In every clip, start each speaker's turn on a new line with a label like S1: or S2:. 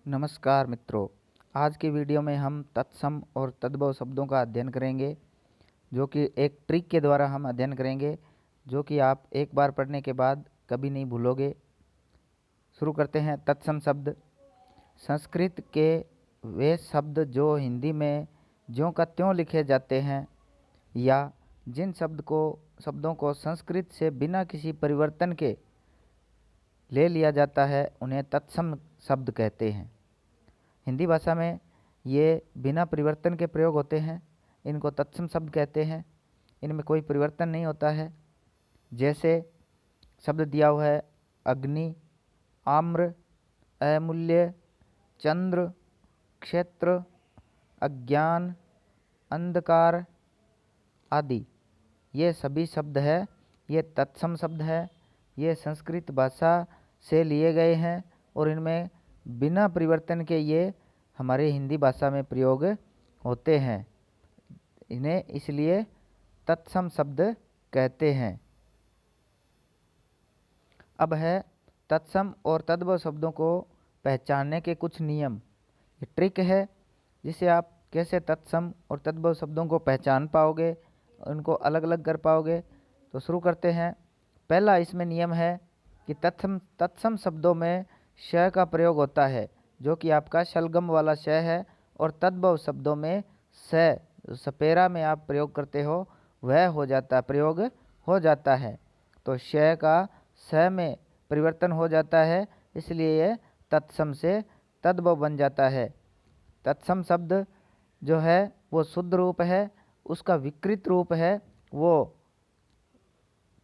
S1: नमस्कार मित्रों, आज की वीडियो में हम तत्सम और तद्भव शब्दों का अध्ययन करेंगे, जो कि एक ट्रिक के द्वारा हम अध्ययन करेंगे, जो कि आप एक बार पढ़ने के बाद कभी नहीं भूलोगे। शुरू करते हैं। तत्सम शब्द संस्कृत के वे शब्द जो हिंदी में ज्यों का त्यों लिखे जाते हैं, या जिन शब्दों को संस्कृत से बिना किसी परिवर्तन के ले लिया जाता है, उन्हें तत्सम शब्द कहते हैं। हिंदी भाषा में ये बिना परिवर्तन के प्रयोग होते हैं, इनको तत्सम शब्द कहते हैं। इनमें कोई परिवर्तन नहीं होता है। जैसे शब्द दिया हुआ है अग्नि, आम्र, अमूल्य, चंद्र, क्षेत्र, अज्ञान, अंधकार आदि। ये सभी शब्द है, ये तत्सम शब्द है। ये संस्कृत भाषा से लिए गए हैं और इनमें बिना परिवर्तन के ये हमारे हिंदी भाषा में प्रयोग होते हैं। इन्हें इसलिए तत्सम शब्द कहते हैं। अब है तत्सम और तद्भव शब्दों को पहचानने के कुछ नियम। ये ट्रिक है जिसे आप कैसे तत्सम और तद्भव शब्दों को पहचान पाओगे, उनको अलग अलग कर पाओगे। तो शुरू करते हैं। पहला इसमें नियम है कि तत्सम शब्दों में श का प्रयोग होता है, जो कि आपका शलगम वाला श है, और तद्भव शब्दों में स, सपेरा में आप प्रयोग करते हो, वह प्रयोग हो जाता है। तो श का स में परिवर्तन हो जाता है, इसलिए यह तत्सम से तद्भव बन जाता है। तत्सम शब्द जो है वो शुद्ध रूप है, उसका विकृत रूप है वो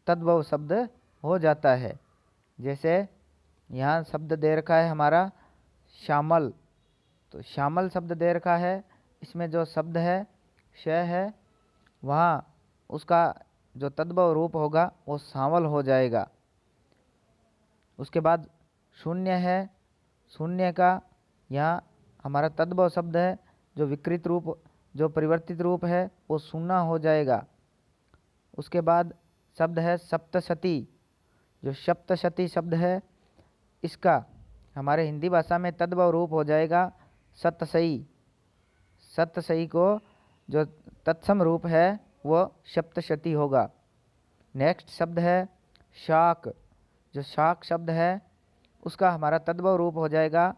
S1: तद्भव शब्द हो जाता है। जैसे यहाँ शब्द दे रखा है हमारा श्यामल, तो श्यामल शब्द दे रखा है, इसमें जो शब्द है श है, वहाँ उसका जो तद्भव रूप होगा वो सांवल हो जाएगा। उसके बाद शून्य है, शून्य का यहाँ हमारा तद्भव शब्द है, जो विकृत रूप, जो परिवर्तित रूप है वो शून्य हो जाएगा। उसके बाद शब्द है सप्तशती, जो सप्तशती शब्द है, इसका हमारे हिंदी भाषा में तद्भव रूप हो जाएगा सतसई। सतसई को जो तत्सम रूप है वो सप्तशती होगा। नेक्स्ट शब्द है शाक, जो शाक शब्द है उसका हमारा तद्भव रूप हो जाएगा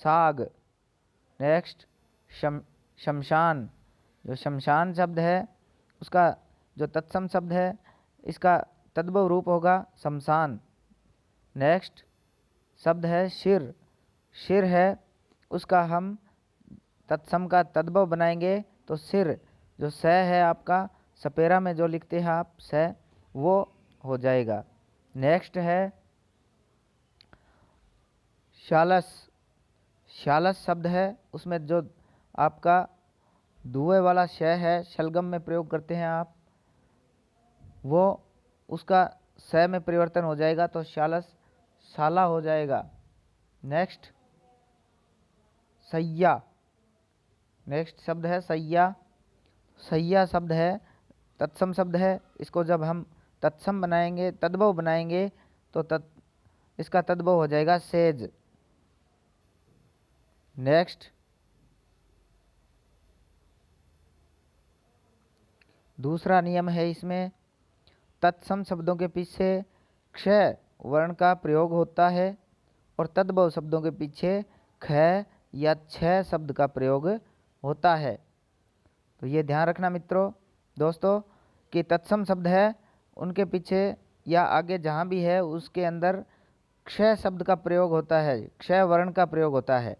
S1: साग। नेक्स्ट शमशान, जो शमशान शब्द है उसका जो तत्सम शब्द है, इसका तद्भव रूप होगा शमशान। नेक्स्ट शब्द है शिर, शिर है उसका हम तत्सम का तद्भव बनाएंगे, तो सिर जो स है आपका सपेरा में जो लिखते हैं आप स, वो हो जाएगा। नेक्स्ट है शालस, शालस शब्द है, उसमें जो आपका धुएं वाला श है, शलगम में प्रयोग करते हैं आप, वो उसका स में परिवर्तन हो जाएगा, तो शालस शाला हो जाएगा। नेक्स्ट सैया, नेक्स्ट शब्द है सैया, सैया शब्द है तत्सम शब्द है, इसको जब हम तत्सम बनाएंगे, तद्भव बनाएंगे, तो इसका तद्भव हो जाएगा सेज। नेक्स्ट दूसरा नियम है इसमें, तत्सम शब्दों के पीछे क्षय वर्ण का प्रयोग होता है और तद्भव शब्दों के पीछे ख या छ शब्द का प्रयोग होता है। तो ये ध्यान रखना मित्रों, दोस्तों, कि तत्सम शब्द है उनके पीछे या आगे जहाँ भी है उसके अंदर क्षय शब्द का प्रयोग होता है, क्षय वर्ण का प्रयोग होता है,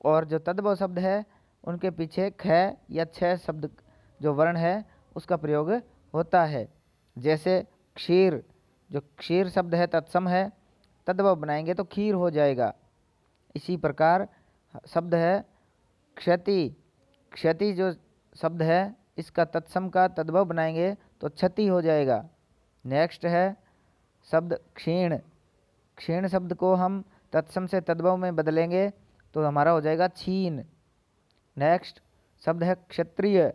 S1: और जो तद्भव शब्द है उनके पीछे ख या छ शब्द जो वर्ण है उसका प्रयोग होता है। जैसे क्षीर, जो क्षीर शब्द है तत्सम है, तद्भव बनाएंगे तो खीर हो जाएगा। इसी प्रकार शब्द है क्षति, क्षति जो शब्द है इसका तत्सम का तद्भव बनाएंगे तो क्षति हो जाएगा। नेक्स्ट है शब्द क्षीण, क्षीण शब्द को हम तत्सम से तद्भव में बदलेंगे तो हमारा हो जाएगा छीन। नेक्स्ट शब्द है क्षत्रिय,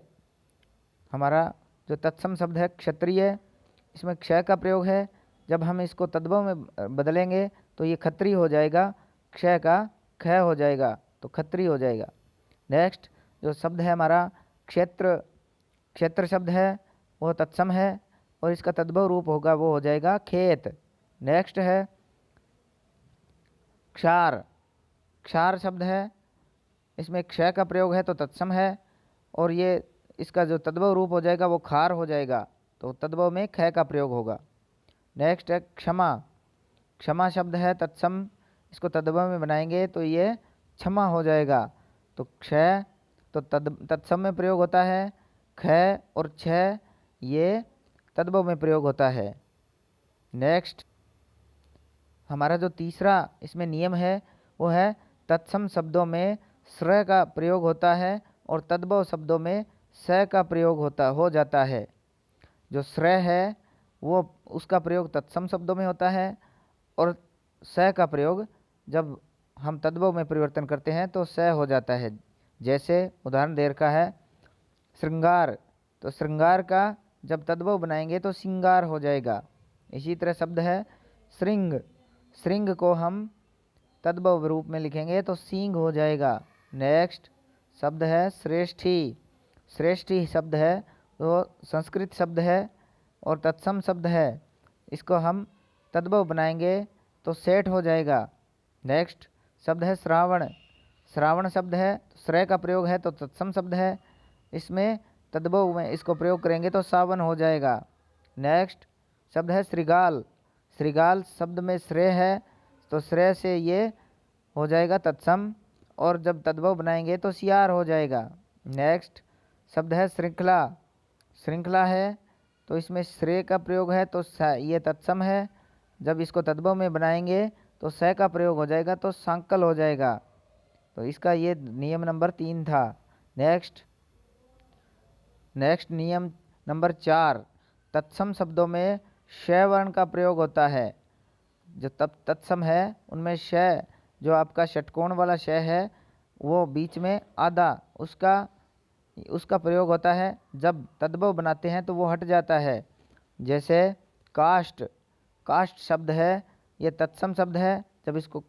S1: हमारा जो तत्सम शब्द है क्षत्रिय, इसमें क्षय का प्रयोग है, जब हम इसको तद्भव में बदलेंगे तो ये खत्री हो जाएगा, क्षय का ख हो जाएगा तो खत्री हो जाएगा। नेक्स्ट जो शब्द है हमारा क्षेत्र, क्षेत्र शब्द है वो तत्सम है और इसका तद्भव रूप होगा वो हो जाएगा खेत। नेक्स्ट है क्षार, क्षार शब्द है, इसमें क्षय का प्रयोग है तो तत्सम है और ये इसका जो तद्भव रूप हो जाएगा वो खार हो जाएगा तो तद्भव में ख का प्रयोग होगा। नेक्स्ट है क्षमा, क्षमा शब्द है तत्सम, इसको तद्भव में बनाएंगे तो ये क्षमा हो जाएगा तो क्षय तो तत्सम में प्रयोग होता है, ख और छ ये तद्भव में प्रयोग होता है। नेक्स्ट हमारा जो तीसरा इसमें नियम है वो है तत्सम शब्दों में स्र का प्रयोग होता है और तद्भव शब्दों में स का प्रयोग हो जाता है। जो स्र है वो उसका प्रयोग तत्सम शब्दों में होता है और स का प्रयोग जब हम तद्भव में परिवर्तन करते हैं तो स हो जाता है। जैसे उदाहरण दे रखा है श्रृंगार, तो श्रृंगार का जब तद्भव बनाएंगे तो श्रृंगार हो जाएगा। इसी तरह शब्द है श्रृंग, श्रृंग को हम तद्भव रूप में लिखेंगे तो सींग हो जाएगा। नेक्स्ट शब्द है श्रेष्ठी, श्रेष्ठी शब्द है वो संस्कृत शब्द है और तत्सम शब्द है, इसको हम तद्भव बनाएंगे तो सेठ हो जाएगा। नेक्स्ट शब्द है श्रावण, श्रावण शब्द है श्रेय का प्रयोग है तो तत्सम शब्द है, इसमें तद्भव में इसको प्रयोग करेंगे तो सावन हो जाएगा। नेक्स्ट शब्द है श्रृगाल, श्रृगाल शब्द में श्रेय है तो श्रेय से ये हो जाएगा तत्सम और जब तद्भव बनाएंगे तो सियार हो जाएगा। नेक्स्ट शब्द है श्रृंखला, श्रृंखला है तो इसमें श्रेय का प्रयोग है तो ये तत्सम है, जब इसको तद्भव में बनाएंगे तो स का प्रयोग हो जाएगा तो सांकल हो जाएगा। तो इसका ये नियम नंबर 3 था। नेक्स्ट नियम नंबर 4, तत्सम शब्दों में श वर्ण का प्रयोग होता है। जो तत्सम है उनमें श, जो आपका षटकोण वाला श है वो बीच में आधा उसका प्रयोग होता है, जब तद्भव बनाते हैं तो वो हट जाता है। जैसे काष्ठ, काष्ठ शब्द है ये तत्सम शब्द है, जब इसको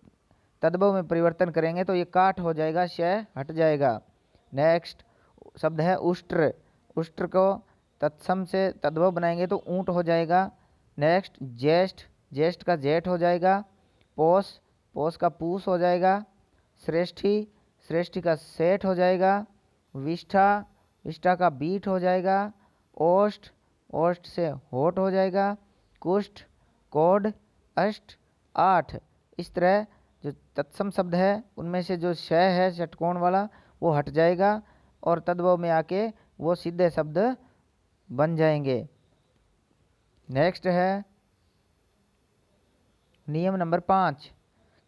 S1: तद्भव में परिवर्तन करेंगे तो ये काठ हो जाएगा, श हट जाएगा। नेक्स्ट शब्द है उष्ट्र, उष्ट्र को तत्सम से तद्भव बनाएंगे तो ऊंट हो जाएगा। नेक्स्ट ज्येष्ठ, ज्येष्ठ का जेठ हो जाएगा। पोष, पोष का पूष हो जाएगा। श्रेष्ठी, श्रेष्ठी का सेठ हो जाएगा। विष्ठा, विष्ठा का बीट हो जाएगा। ओष्ठ, ओष्ठ से होठ हो जाएगा। कुष्ठ, कोड, अष्ट, आठ। इस तरह जो तत्सम शब्द है उनमें से जो श है षटकोण वाला वो हट जाएगा और तद्भव में आके वो सीधे शब्द बन जाएंगे। नेक्स्ट है नियम नंबर 5,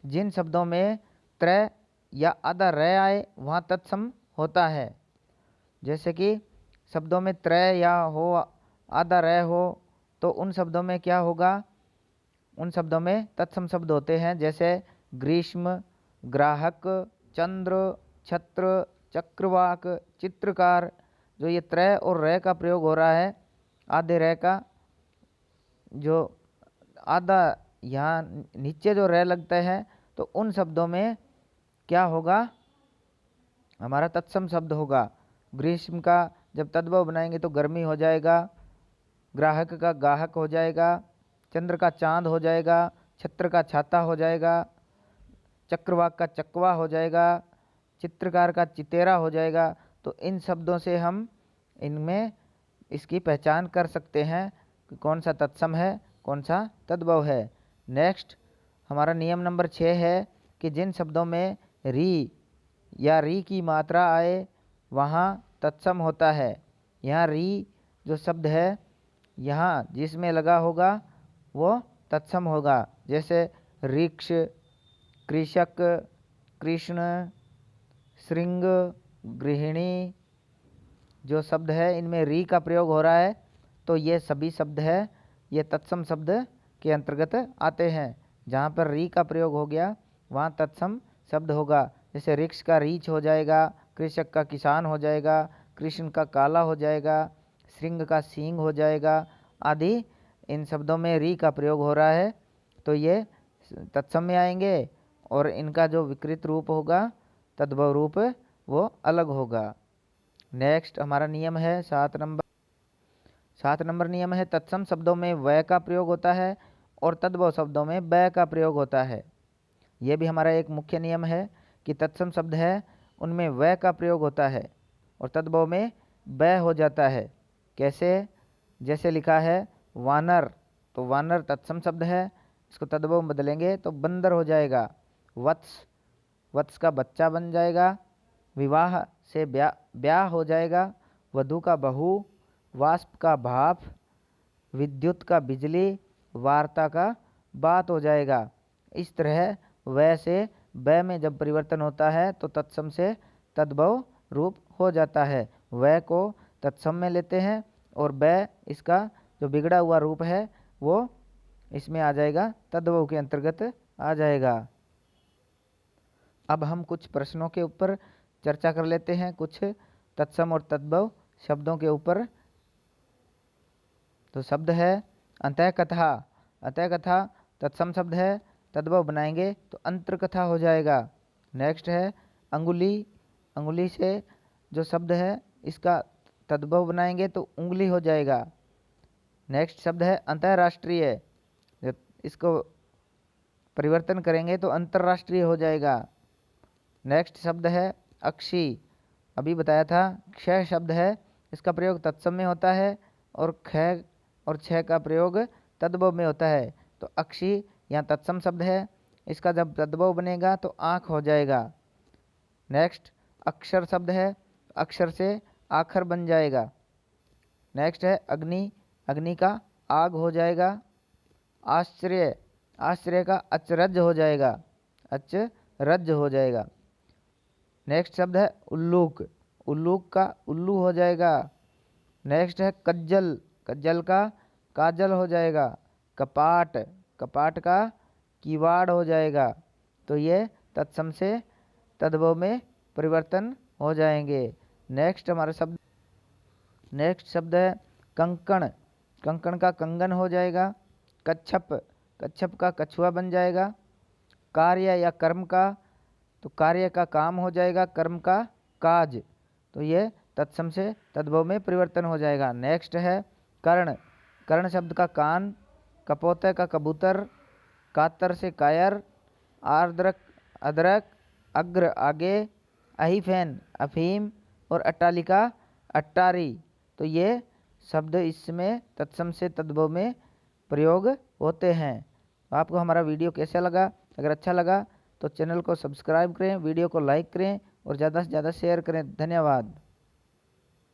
S1: जिन शब्दों में त्रय या आधा र आए वहाँ तत्सम होता है। जैसे कि शब्दों में त्रय या हो आधा र हो तो उन शब्दों में क्या होगा, उन शब्दों में तत्सम शब्द होते हैं। जैसे ग्रीष्म, ग्राहक, चंद्र, छत्र, चक्रवाक, चित्रकार। जो ये त्रय और र का प्रयोग हो रहा है, आधे र का, जो आधा यहाँ नीचे जो र लगता है तो उन शब्दों में क्या होगा, हमारा तत्सम शब्द होगा। ग्रीष्म का जब तद्भव बनाएंगे तो गर्मी हो जाएगा। ग्राहक का गाहक हो जाएगा। चंद्र का चांद हो जाएगा। छत्र का छाता हो जाएगा। चक्रवाक का चकवा हो जाएगा। चित्रकार का चितेरा हो जाएगा। तो इन शब्दों से हम इनमें इसकी पहचान कर सकते हैं कि कौन सा तत्सम है कौन सा तद्भव है। नेक्स्ट हमारा नियम नंबर 6 है कि जिन शब्दों में री या री की मात्रा आए वहाँ तत्सम होता है। यहाँ री जो शब्द है यहाँ जिसमें लगा होगा वो तत्सम होगा। जैसे रिक्ष, कृषक, कृष्ण, श्रृंग, गृहिणी। जो शब्द है इनमें री का प्रयोग हो रहा है तो ये सभी शब्द है ये तत्सम शब्द के अंतर्गत आते हैं। जहाँ पर री का प्रयोग हो गया वहाँ तत्सम शब्द होगा। जैसे रिक्ष का रीछ हो जाएगा, कृषक का किसान हो जाएगा, कृष्ण का काला हो जाएगा, श्रृंग का सींग हो जाएगा आदि। इन शब्दों में री का प्रयोग हो रहा है तो ये तत्सम में आएंगे और इनका जो विकृत रूप होगा तद्भव रूप वो अलग होगा। नेक्स्ट हमारा नियम है 7 नंबर नियम है तत्सम शब्दों में वय का प्रयोग होता है और तद्भव शब्दों में बै का प्रयोग होता है। यह भी हमारा एक मुख्य नियम है कि तत्सम शब्द है उनमें वय का प्रयोग होता है और तद्भव में बै हो जाता है। कैसे? जैसे लिखा है वानर, तो वानर तत्सम शब्द है, इसको तद्भव में बदलेंगे तो बंदर हो जाएगा। वत्स, वत्स का बच्चा बन जाएगा। विवाह से ब्याह हो जाएगा। वधु का बहू, वाष्प का भाप, विद्युत का बिजली, वार्ता का बात हो जाएगा। इस तरह वै से बै में जब परिवर्तन होता है तो तत्सम से तद्भव रूप हो जाता है। वै को तत्सम में लेते हैं और बै इसका जो बिगड़ा हुआ रूप है वो इसमें आ जाएगा, तद्भव के अंतर्गत आ जाएगा। अब हम कुछ प्रश्नों के ऊपर चर्चा कर लेते हैं, कुछ तत्सम और तद्भव शब्दों के ऊपर। तो शब्द है अंतःकथा। अंतःकथा तत्सम शब्द है, तद्भव बनाएंगे तो अंतर्कथा हो जाएगा। नेक्स्ट है अंगुली। अंगुली से जो शब्द है इसका तद्भव बनाएंगे तो उंगली हो जाएगा। नेक्स्ट शब्द है अंतर्राष्ट्रीय, जब इसको परिवर्तन करेंगे तो अंतर्राष्ट्रीय हो जाएगा। नेक्स्ट शब्द है अक्षी। अभी बताया था क्षय शब्द है, इसका प्रयोग तत्सम में होता है और क्षय और क्षय का प्रयोग तद्भव में होता है। तो अक्षी यहाँ तत्सम शब्द है, इसका जब तद्भव बनेगा तो आँख हो जाएगा। नेक्स्ट अक्षर शब्द है, अक्षर से आखर बन जाएगा। नेक्स्ट है अग्नि। अग्नि का आग हो जाएगा। आश्चर्य, आश्चर्य का अचरज हो जाएगा, अचरज हो जाएगा। नेक्स्ट शब्द है उल्लूक। उल्लूक का उल्लू हो जाएगा। नेक्स्ट है कज्जल। कज्जल का काजल हो जाएगा। कपाट, कपाट का किवाड़ हो जाएगा। तो ये तत्सम से तद्भव में परिवर्तन हो जाएंगे। नेक्स्ट हमारा शब्द, नेक्स्ट शब्द है कंकण। कंकण का कंगन हो जाएगा। कच्छप, कच्छप का कछुआ बन जाएगा। कार्य या कर्म का, तो कार्य का काम हो जाएगा, कर्म का काज। तो ये तत्सम से तद्भव में परिवर्तन हो जाएगा। नेक्स्ट है कर्ण। कर्ण शब्द का कान, कपोते का कबूतर, कातर से कायर, आर्द्रक अदरक, अग्र आगे, अहिफेन अफीम और अट्टालिका अट्टारी। तो ये शब्द इसमें तत्सम से तद्भव में प्रयोग होते हैं। आपको हमारा वीडियो कैसा लगा? अगर अच्छा लगा तो चैनल को सब्सक्राइब करें, वीडियो को लाइक करें और ज़्यादा से ज़्यादा शेयर करें। धन्यवाद।